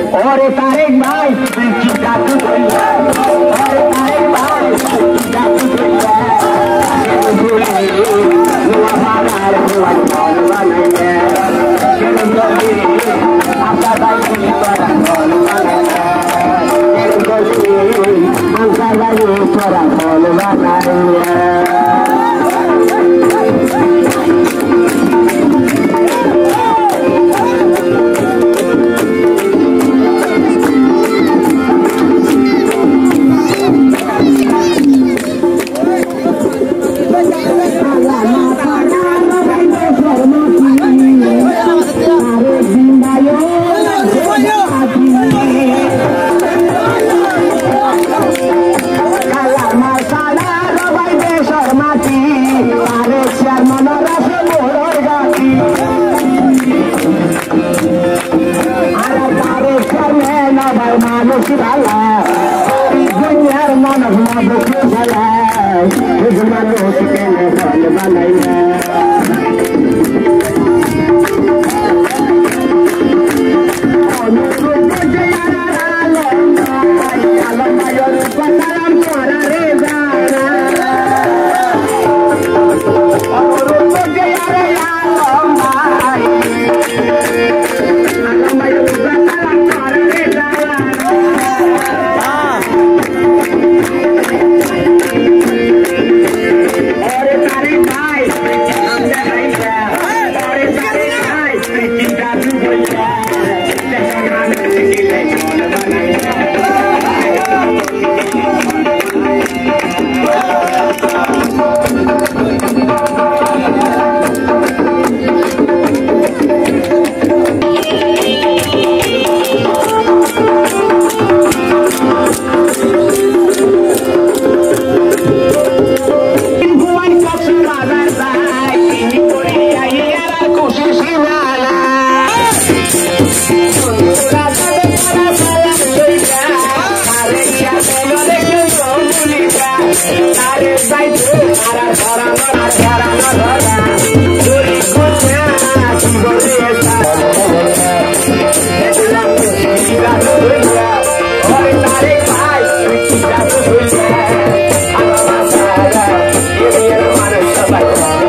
और तारेक भाई की जादू भैया और तारेक भाई की जादू भैया वो हमारा हुआ कौन बनेंगे आपका भाई की तरह कौन बनेंगे आपका भाई की तरह कौन बनेंगे Bye.